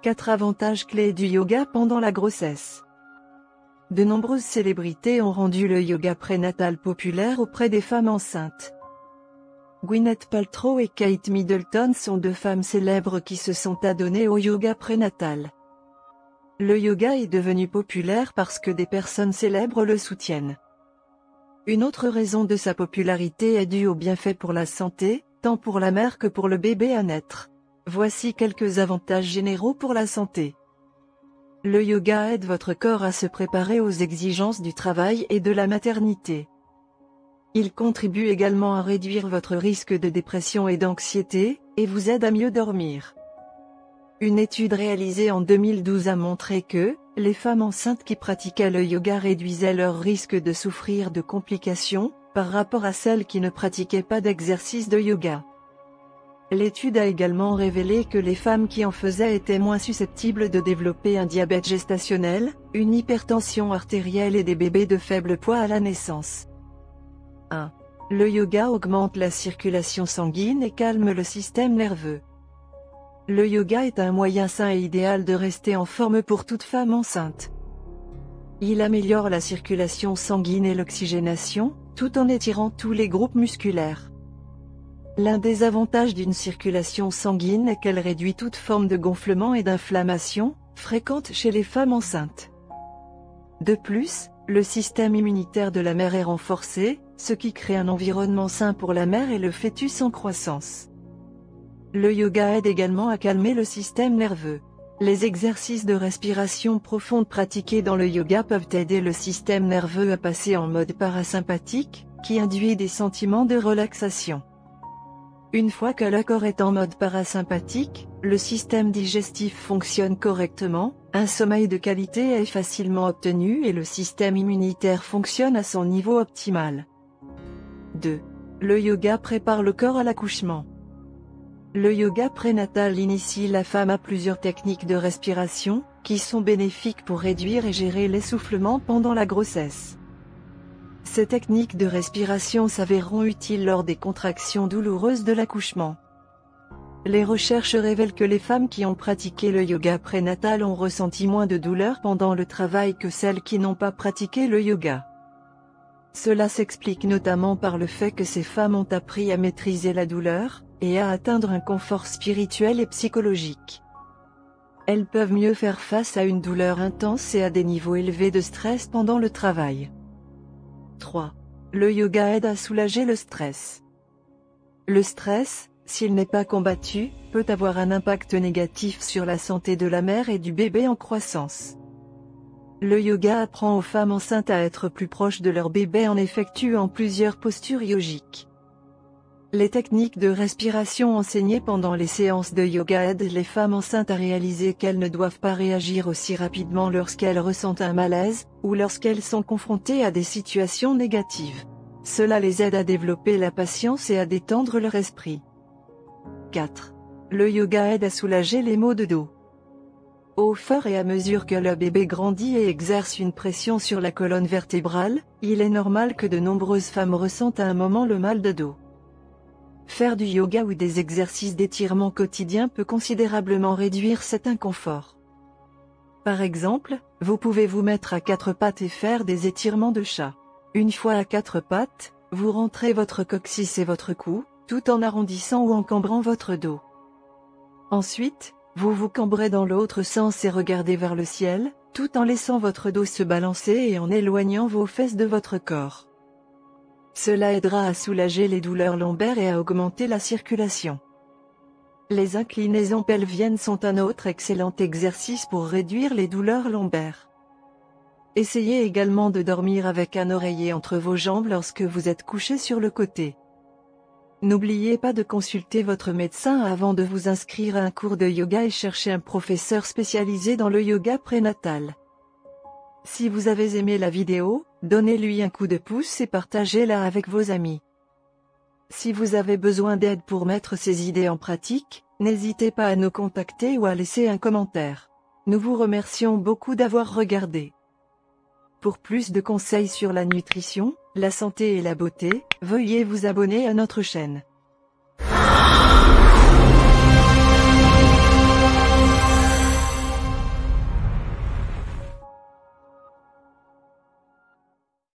4 avantages clés du yoga pendant la grossesse. De nombreuses célébrités ont rendu le yoga prénatal populaire auprès des femmes enceintes. Gwyneth Paltrow et Kate Middleton sont 2 femmes célèbres qui se sont adonnées au yoga prénatal. Le yoga est devenu populaire parce que des personnes célèbres le soutiennent. Une autre raison de sa popularité est due aux bienfaits pour la santé, tant pour la mère que pour le bébé à naître. Voici quelques avantages généraux pour la santé. Le yoga aide votre corps à se préparer aux exigences du travail et de la maternité. Il contribue également à réduire votre risque de dépression et d'anxiété, et vous aide à mieux dormir. Une étude réalisée en 2012 a montré que, les femmes enceintes qui pratiquaient le yoga réduisaient leur risque de souffrir de complications, par rapport à celles qui ne pratiquaient pas d'exercice de yoga. L'étude a également révélé que les femmes qui en faisaient étaient moins susceptibles de développer un diabète gestationnel, une hypertension artérielle et des bébés de faible poids à la naissance. 1. Le yoga augmente la circulation sanguine et calme le système nerveux. Le yoga est un moyen sain et idéal de rester en forme pour toute femme enceinte. Il améliore la circulation sanguine et l'oxygénation, tout en étirant tous les groupes musculaires. L'un des avantages d'une circulation sanguine est qu'elle réduit toute forme de gonflement et d'inflammation, fréquente chez les femmes enceintes. De plus, le système immunitaire de la mère est renforcé, ce qui crée un environnement sain pour la mère et le fœtus en croissance. Le yoga aide également à calmer le système nerveux. Les exercices de respiration profonde pratiqués dans le yoga peuvent aider le système nerveux à passer en mode parasympathique, qui induit des sentiments de relaxation. Une fois que le corps est en mode parasympathique, le système digestif fonctionne correctement, un sommeil de qualité est facilement obtenu et le système immunitaire fonctionne à son niveau optimal. 2. Le yoga prépare le corps à l'accouchement. Le yoga prénatal initie la femme à plusieurs techniques de respiration, qui sont bénéfiques pour réduire et gérer l'essoufflement pendant la grossesse. Ces techniques de respiration s'avéreront utiles lors des contractions douloureuses de l'accouchement. Les recherches révèlent que les femmes qui ont pratiqué le yoga prénatal ont ressenti moins de douleur pendant le travail que celles qui n'ont pas pratiqué le yoga. Cela s'explique notamment par le fait que ces femmes ont appris à maîtriser la douleur, et à atteindre un confort spirituel et psychologique. Elles peuvent mieux faire face à une douleur intense et à des niveaux élevés de stress pendant le travail. 3. Le yoga aide à soulager le stress. Le stress, s'il n'est pas combattu, peut avoir un impact négatif sur la santé de la mère et du bébé en croissance. Le yoga apprend aux femmes enceintes à être plus proches de leur bébé en effectuant plusieurs postures yogiques. Les techniques de respiration enseignées pendant les séances de yoga aident les femmes enceintes à réaliser qu'elles ne doivent pas réagir aussi rapidement lorsqu'elles ressentent un malaise, ou lorsqu'elles sont confrontées à des situations négatives. Cela les aide à développer la patience et à détendre leur esprit. 4. Le yoga aide à soulager les maux de dos. Au fur et à mesure que le bébé grandit et exerce une pression sur la colonne vertébrale, il est normal que de nombreuses femmes ressentent à un moment le mal de dos. Faire du yoga ou des exercices d'étirement quotidien peut considérablement réduire cet inconfort. Par exemple, vous pouvez vous mettre à 4 pattes et faire des étirements de chat. Une fois à 4 pattes, vous rentrez votre coccyx et votre cou, tout en arrondissant ou en cambrant votre dos. Ensuite, vous vous cambrez dans l'autre sens et regardez vers le ciel, tout en laissant votre dos se balancer et en éloignant vos fesses de votre corps. Cela aidera à soulager les douleurs lombaires et à augmenter la circulation. Les inclinaisons pelviennes sont un autre excellent exercice pour réduire les douleurs lombaires. Essayez également de dormir avec un oreiller entre vos jambes lorsque vous êtes couché sur le côté. N'oubliez pas de consulter votre médecin avant de vous inscrire à un cours de yoga et chercher un professeur spécialisé dans le yoga prénatal. Si vous avez aimé la vidéo, donnez-lui un coup de pouce et partagez-la avec vos amis. Si vous avez besoin d'aide pour mettre ces idées en pratique, n'hésitez pas à nous contacter ou à laisser un commentaire. Nous vous remercions beaucoup d'avoir regardé. Pour plus de conseils sur la nutrition, la santé et la beauté, veuillez vous abonner à notre chaîne.